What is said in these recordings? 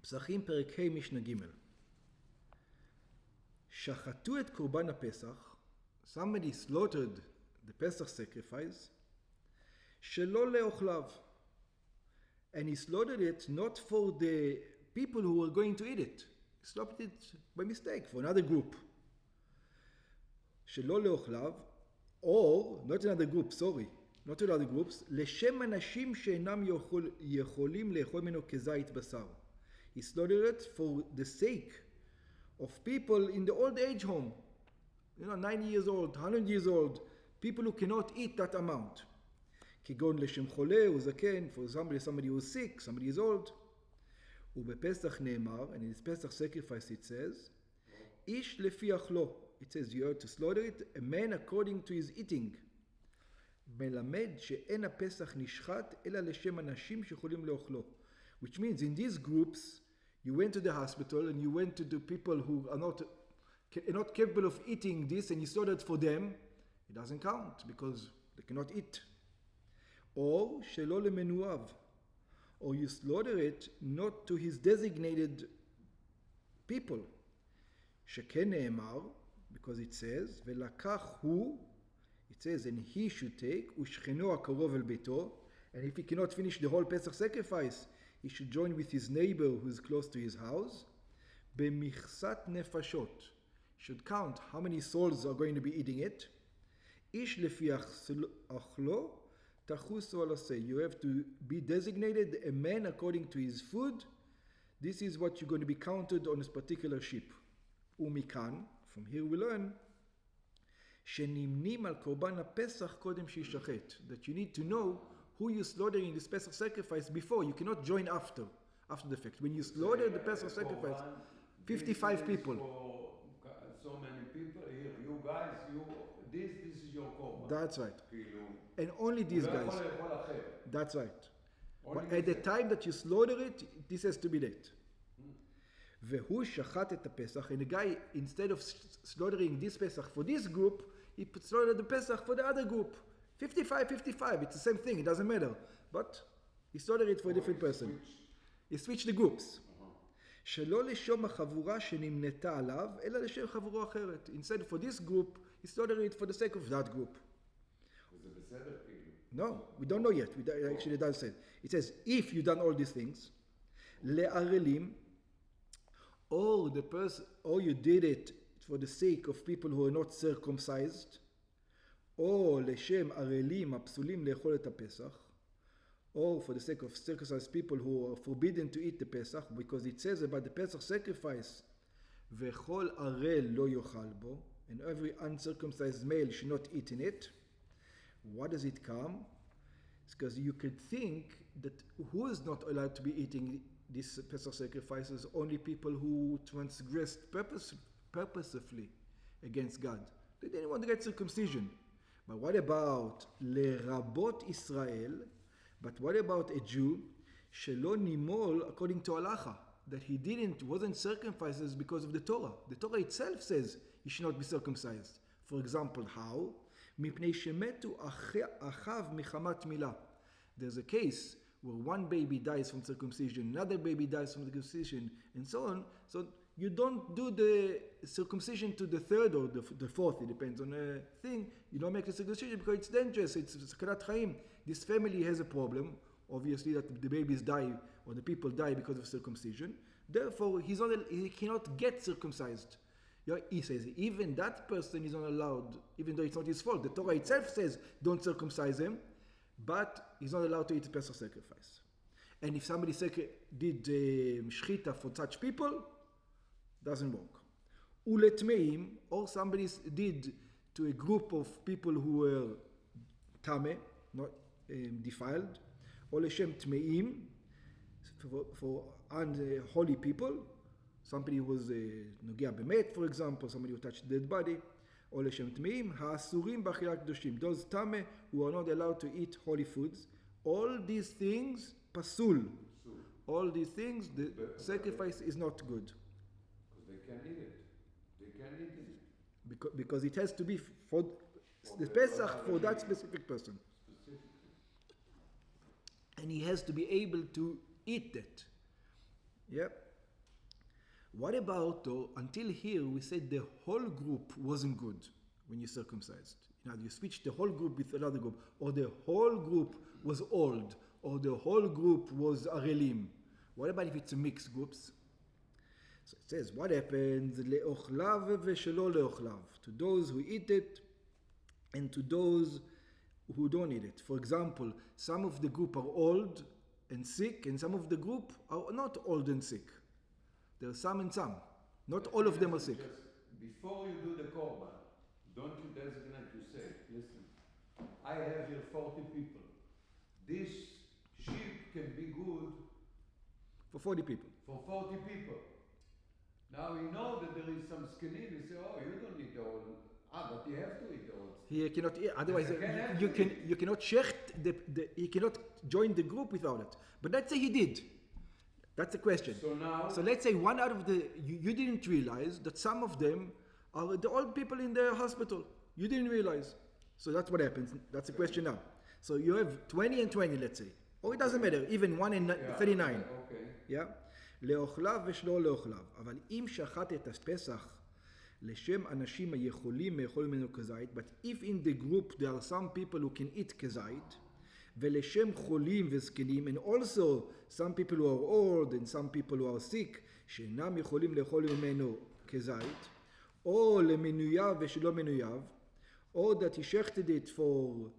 פסחים פרק ה' משנה ג' שחטו את קורבן הפסח, somebody slaughtered the Pesach sacrifice, שלא לאוכליו. And he slaughtered it not for the people who were going to eat it. He slaughtered it by mistake for another group. שלא לאוכליו, or, not another group, sorry, not another groups, לשם אנשים שאינם יכולים לאכול ממנו כזית בשר. He slaughtered it for the sake of people in the old age home. 90 years old, 100 years old, people who cannot eat that amount. כגון לשם חולה וזקן, for example, somebody who is sick, somebody is old. ובפסח נאמר, and in this Pesach sacrifice it says, איש לפי אכלו. It says you are to slaughter it, a man according to his eating. מלמד שאין הפסח נשחט, אלא לשם אנשים שיכולים לאכלו. Which means in these groups, you went to the hospital and you went to the people who are not capable of eating this and you slaughtered for them. It doesn't count because they cannot eat. Or שלא למנועיו. Or you slaughter it not to his designated people. שכן נאמר, because it says, ולקח הוא, it says, and he should take, ושכנו הקרוב אל ביתו, and if he cannot finish the whole Pesach sacrifice, he should join with his neighbor who is close to his house. במכסת נפשות. Should count how many souls are going to be eating it. איש לפי אכלו, תחוסו על עשה. You have to be designated a man according to his food. This is what you're going to be counted on this particular sheep. ומכאן, from here we learn, שנמנים על קורבן הפסח קודם שישחט. That you need to know who you're slaughtering this Pesach sacrifice before. You cannot join after the fact. When you slaughter the Pesach sacrifice, 55 people. So many people here, you guys, this is your korban. That's right. And only these guys. That's right. But at the time that you slaughter it, this has to be that. והוא שחט את הפסח, and the guy, instead of slaughtering this Pesach for this group, he slaughtered the Pesach for the other group. 55, it's the same thing, it doesn't matter. But he slaughtered it for a different person. He switched the groups. שלא לשום החבורה שנמנתה עליו, אלא לשם חבורה אחרת. Instead, for this group, he slaughtered it for the sake of that group. זה בסדר, כאילו? No, we don't know yet. Actually, it doesn't say. It says, if you've done all these things, לערלים, or you did it for the sake of people who are not circumcised, או לשם ערלים הפסולים לאכול את הפסח, or for the sake of circumcised people who are forbidden to eat the Pesach, because it says about the Pesach sacrifice, וכל ערל לא יאכל בו, and every uncircumcised male should not eat in it. What does it come? It's because you could think that who is not allowed to be eating these Pesach sacrifices? Only people who transgressed purposefully against God. They didn't want to get circumcision. But what about לרבות ישראל? But what about a Jew שלא נימול according to halacha, that he wasn't circumcised because of the Torah. The Torah itself says he should not be circumcised. For example, how? מפני שמתו אחיו מחמת מילה. There's a case where one baby dies from circumcision, another baby dies from circumcision, and so on. So you don't do the circumcision to the third or the fourth, it depends on the thing. You don't make the circumcision because it's dangerous, it's sakanat chaim. This family has a problem, obviously, that the babies die or the people die because of circumcision. Therefore, he cannot get circumcised. He says even that person is not allowed, even though it's not his fault. The Torah itself says don't circumcise him, but he's not allowed to eat a Pesach sacrifice. And if somebody did shchita for such people, doesn't work. Uletmeim, or somebody did to a group of people who were tameh, not defiled, or leshem tmeim, for unholy people, somebody who was nogea bemet, for example, somebody who touched dead body, or leshem tmeim, ha'asurim b'achilat kedoshim, those tameh who are not allowed to eat holy foods. All these things, pasul. All these things, the sacrifice is not good. They can eat it. They can eat it. Because it has to be for the Pesach for that specific person. And he has to be able to eat that. Yep. What about, though, until here we said the whole group wasn't good when you circumcised. Now you switch the whole group with another group, or the whole group was old, or the whole group was arelim. What about if it's a mixed groups? So it says, what happens? Le'ochlav ve'shelo le'ochlav. To those who eat it, and to those who don't eat it. For example, some of the group are old and sick, and some of the group are not old and sick. There are some and some. Not all of them are sick. Just before you do the korban, don't you designate, you say, listen, I have here 40 people. This sheep can be good For 40 people. for 40 people. Now we know that there is some skinny, we say, oh, you don't eat the whole. But you have to eat the whole. He cannot eat, otherwise you cannot shecht, he cannot join the group without it. But let's say he did. That's the question. So let's say one out of you didn't realize that some of them are the old people in the hospital. You didn't realize. So that's what happens. That's the question now. So you have 20 and 20, let's say. Or it doesn't matter, even 1 and 39. Okay. Yeah? לאוכליו ושלא לאוכליו. אבל אם שחט את הפסח לשם אנשים היכולים לאכול ממנו כזית, but if in the group there are some people who can eat כזית, ולשם חולים וזקנים, and also some people who are old and some people who are sick, שאינם יכולים לאכול ממנו כזית, או למנוייו ושלא מנוייו, or that he shechted it for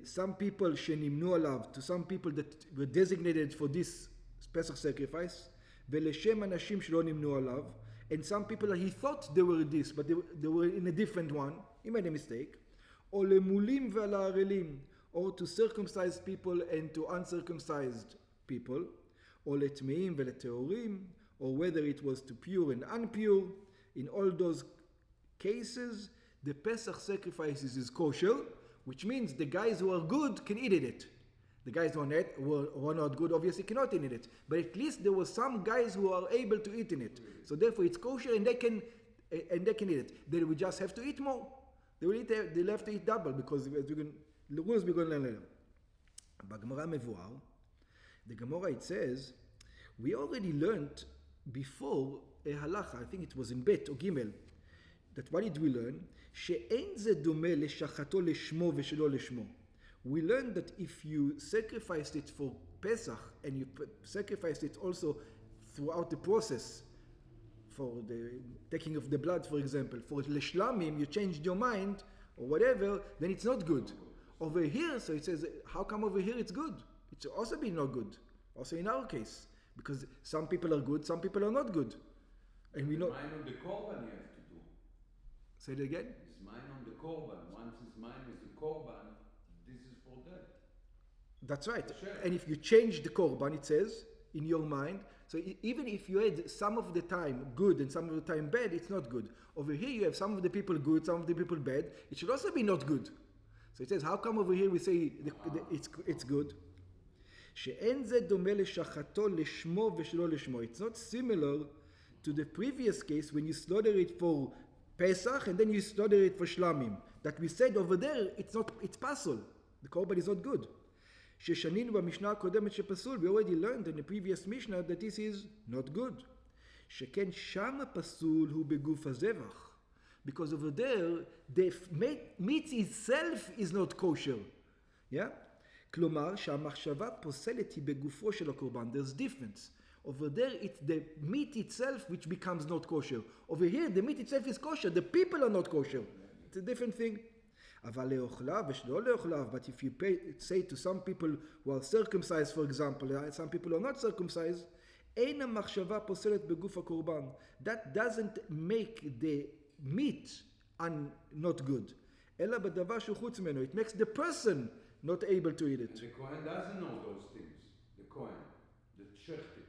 some people שנמנו עליו, to some people that were designated for this Pesach sacrifice, ולשם אנשים שלא נמנו עליו, and some people he thought they were this, but they were in a different one, he made a mistake, או למולים ועל הערלים, or to circumcised people and to uncircumcised people, או לטמאים ולטהורים, or whether it was to pure and unpure. In all those cases, the Pesach sacrifices is kosher, which means the guys who are good can eat it. The guys who are not good obviously cannot eat it. But at least there were some guys who are able to eat in it. So therefore it's kosher and they can eat it. Then we just have to eat more. They'll have to eat double because the rules we're going to learn later. בגמרא מבואר, the Gemara it says, we already learned before a halacha, I think it was in Bet or Gimel, that what did we learn? שאין זה דומה לשחטו לשמו ושלא לשמו. We learned that if you sacrificed it for Pesach and you sacrificed it also throughout the process, for the taking of the blood, for example, for Leshlamim, you changed your mind or whatever, then it's not good. Over here, so it says, how come over here it's good? It's also been not good. Also in our case, because some people are good, some people are not good. And we know. Mine on the korban you have to do. Say it again? It's mine on the korban. Once it's mine is the korban, this is for that. That's right. Sure. And if you change the korban, it says, in your mind, so even if you had some of the time good and some of the time bad, it's not good. Over here you have some of the people good, some of the people bad. It should also be not good. So it says, how come over here we say it's good? שאין זה דומה לשחטו לשמו ושלא לשמו. It's not similar to the previous case when you slaughter it for Pesach and then you slaughter it for Shlamim. That we said over there, it's pasul. The korban is not good. ששנינו במשנה הקודמת שפסול, we already learned in the previous Mishnah that this is not good. שכן שם הפסול הוא בגוף הזבח. Because over there, the meat itself is not kosher. Yeah? כלומר, שהמחשבה פוסלת היא בגופו של הקורבן. There's difference. Over there, it's the meat itself which becomes not kosher. Over here, the meat itself is kosher. The people are not kosher. It's a different thing. אבל לאוכליו ושלא לאוכליו, but if you say to some people who are circumcised, for example, some people who are not circumcised, אין המחשבה פוסלת בגוף הקורבן. That doesn't make the meat not good. אלא בדבר שהוא חוץ ממנו. It makes the person not able to eat it. And the Kohen doesn't know those things. The Kohen, the shechted.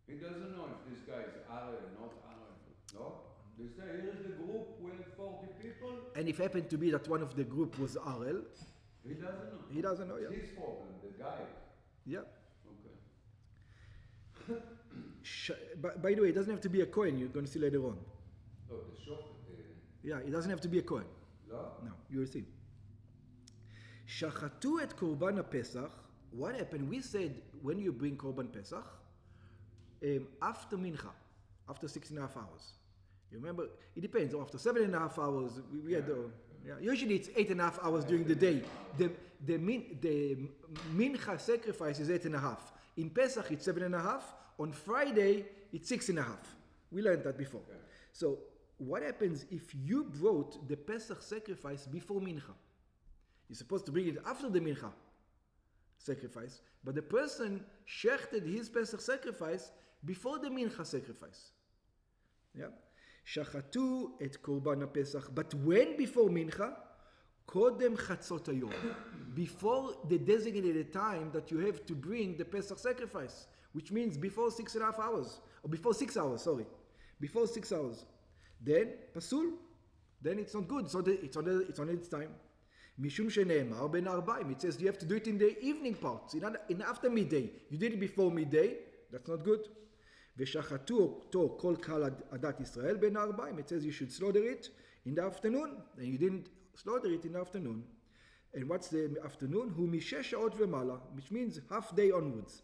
He doesn't know if this guy is Arel or not Arel. No? They say, here is the group with 40 people. And if happened to be that one of the group was Arel, He doesn't know. He doesn't know, yeah. It's his problem, the guy. Yeah. Okay. By the way, it doesn't have to be a Kohen. You're going to see later on. Oh, the shofet. Yeah, it doesn't have to be a Kohen. No? No, you will see. שחטו את קורבן הפסח. What happened? We said when you bring Korban Pesach, after Mincha, after 6.5 hours. You remember? It depends. After 7.5 hours, we had usually it's 8.5 hours during the day. The mincha sacrifice is 8.5. In Pesach it's 7.5. On Friday it's 6.5. We learned that before. Okay. So what happens if you brought the Pesach sacrifice before mincha? You're supposed to bring it after the mincha sacrifice, but the person shechted his Pesach sacrifice before the mincha sacrifice. Yeah. Shachatu et korban Pesach, but when before mincha? Kodem chatzot hayom, before the designated time that you have to bring the Pesach sacrifice, which means before 6.5 hours, or before 6 hours, sorry, before 6 hours. Then pasul, then it's not good. So it's on its time. Mishum sheneemar ben arbaim. It says you have to do it in the evening parts, in after midday. You did it before midday. That's not good. V'shachatu to kol kal adat Israel ben arbaim. It says you should slaughter it in the afternoon, and you didn't slaughter it in the afternoon. And what's the afternoon? Hu mishesh shaot v'mala, which means half day onwards.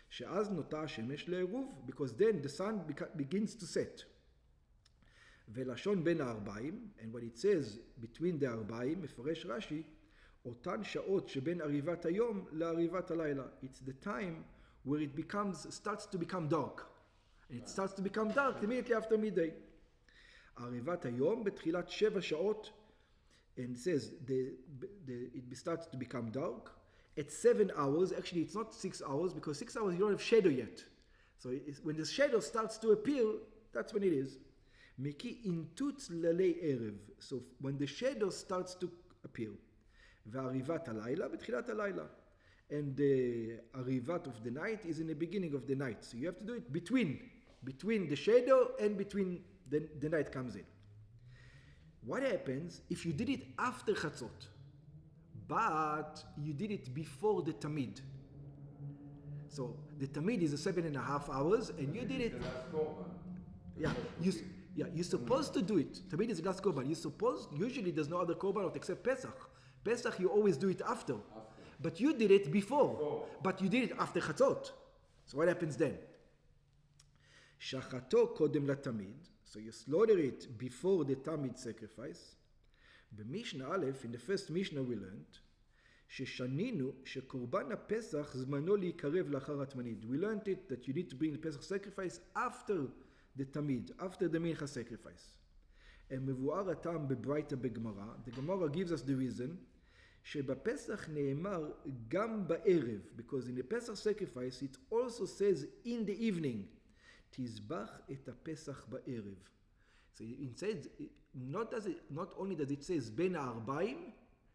She'az nota shemesh le'eruv, because then the sun begins to set. ולשון בין הארבעים, and what it says between the הארבעים, מפרש רש"י, אותן שעות שבין עריבת היום לעריבת הלילה. It's the time where it starts to become dark. And it starts to become dark immediately after midday. עריבת היום בתחילת 7 שעות, and it says it starts to become dark. At 7 hours, actually it's not 6 hours, because 6 hours you don't have shadow yet. So when the shadow starts to appear, that's when it is. Miki intut lalei erev. So when the shadow starts to appear. Ve'arivat halayla betchilat halayla. And the arivat of the night is in the beginning of the night. So you have to do it between the shadow and between the night comes in. What happens if you did it after chatzot, but you did it before the tamid? So the tamid is 7.5 hours, and you did it. You're supposed to do it. Tamid is the last korban. Usually there's no other korban except Pesach. Pesach you always do it after. But you did it before. But you did it after chatzot. So what happens then? Shachato kodem latamid. So you slaughter it before the tamid sacrifice. B'Mishnah Aleph, in the first Mishnah we learned, ששנינו שקורבן הפסח זמנו להיקרב לאחר התמנית. We learned it that you need to bring the Pesach sacrifice after the tamid, after the mincha sacrifice. And מבואר הטעם בברייתא בגמרא. The Gemara gives us the reason שבפסח נאמר גם בערב, because in the Pesach sacrifice it also says in the evening, תזבח את הפסח בערב. So it says, not only does it says בין הארבעים,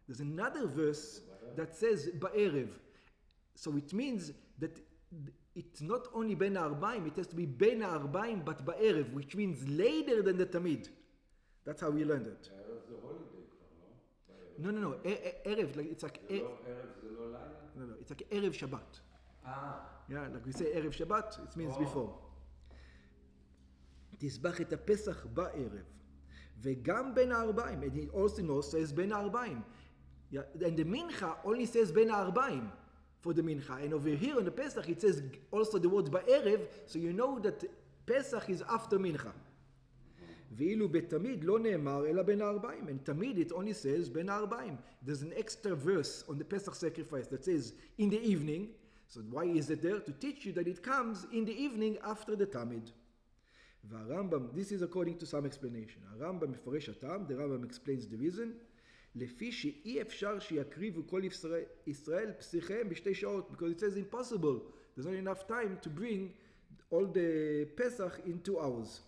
there's another verse that says בערב. So it means that it's not only בין הארבעים, it has to be בין הארבעים but בערב, which means later than the tamid. That's how we learned it. ערב זה holiday כבר, לא? No. ערב, like it's like... ערב זה לא לילה? No, it's like ערב Shabbat. Yeah, like we say ערב Shabbat, it means before. תזבח את הפסח בערב. וגם בין הארבעים. And it also says בין הארבעים. Yeah, and the mincha only says בין הארבעים for the mincha. And over here on the Pesach it says also the word בערב, so you know that Pesach is after mincha. ואילו בתמיד לא נאמר אלא בין הארבעים. And תמיד it only says בין הארבעים. There's an extra verse on the Pesach sacrifice that says in the evening. So why is it there? To teach you that it comes in the evening after the tamid. והרמב"ם, this is according to some explanation. הרמב"ם מפרש הטעם, the Rambam explains the reason, לפי שאי אפשר שיקריבו כל ישראל פסיכיהם בשתי שעות, because it says impossible, there's not enough time to bring all the Pesach in 2 hours.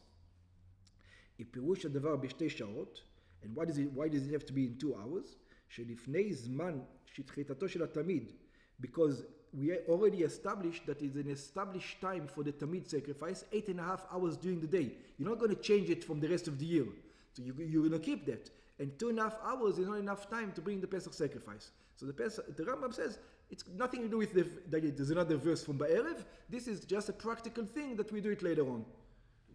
פירוש הדבר בשתי שעות, and why does it have to be in 2 hours? שלפני זמן שתחילתו של התמיד, because we already established that it's an established time for the tamid sacrifice, 8.5 hours during the day. You're not going to change it from the rest of the year. So you're going to keep that. And 2.5 hours is not enough time to bring the Pesach sacrifice. So the Rambam says, it's nothing to do with that there's another verse from Ba'erev. This is just a practical thing that we do it later on.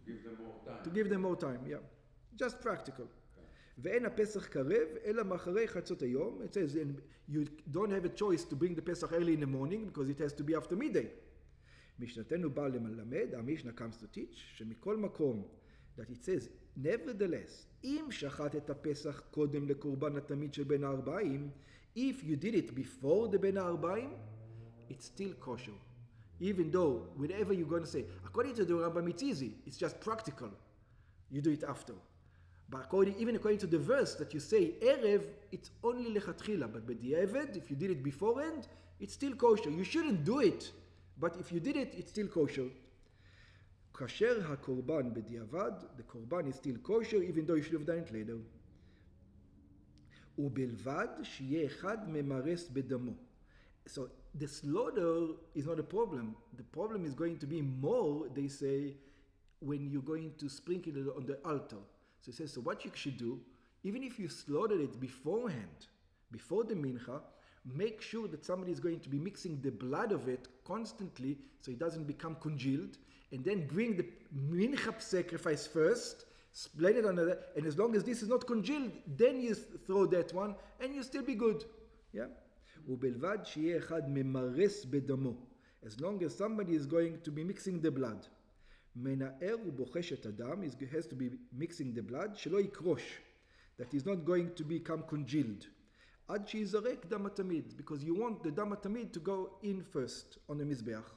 To give them more time. To give them more time, yeah. Just practical. ואין הפסח קרב, אלא מאחרי חצות היום. It says, you don't have a choice to bring the Pesach early in the morning, because it has to be after midday. משנתנו בא למלמד, המשנה comes to teach, שמכל מקום, that it says, nevertheless, אם שחט את הפסח קודם לקורבן התמיד של בין הארבעים, if you did it before the בין הארבעים, it's still kosher. Even though, whatever you're going to say, according to the Rambam, it's easy. It's just practical. You do it after. But even according to the verse that you say, Erev, it's only lechatchila. But b'di'evad, if you did it beforehand, it's still kosher. You shouldn't do it. But if you did it, it's still kosher. Kasher ha-korban b'di'evad, the korban is still kosher, even though you should have done it later. ובלבד שיהיה אחד ממרס בדמו. So the slaughter is not a problem. The problem is going to be more, they say, when you're going to sprinkle it on the altar. So it says, so what you should do, even if you slaughtered it beforehand, before the mincha, make sure that somebody is going to be mixing the blood of it constantly so it doesn't become congealed, and then bring the mincha sacrifice first, split it on the, and as long as this is not congealed, then you throw that one, and you'll still be good. Yeah? ובלבד שיהיה אחד ממרס בדמו. As long as somebody is going to be mixing the blood. מנער ובוחש את הדם, he has to be mixing the blood, שלא יקרוש. That is not going to become congealed. עד שיזרק דם התמיד, because you want the דם התמיד to go in first on the מזבח.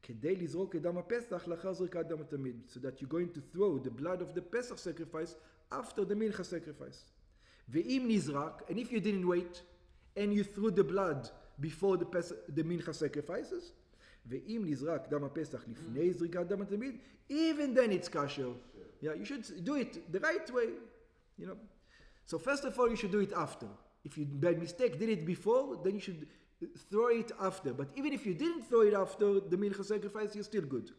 כדי לזרוק את דם הפסח לאחר זריקת דם התמיד. So that you're going to throw the blood of the Pesach sacrifice after the mincha sacrifice. ואם נזרק, and if you didn't wait, and you threw the blood before the mincha sacrifices, ואם נזרק דם הפסח לפני זריקת דם התמיד, even then it's kosher. Yeah, you should do it the right way. You know. So first of all, you should do it after. If you by mistake did it before, then you should throw it after. But even if you didn't throw it after the mincha sacrifice, you're still good.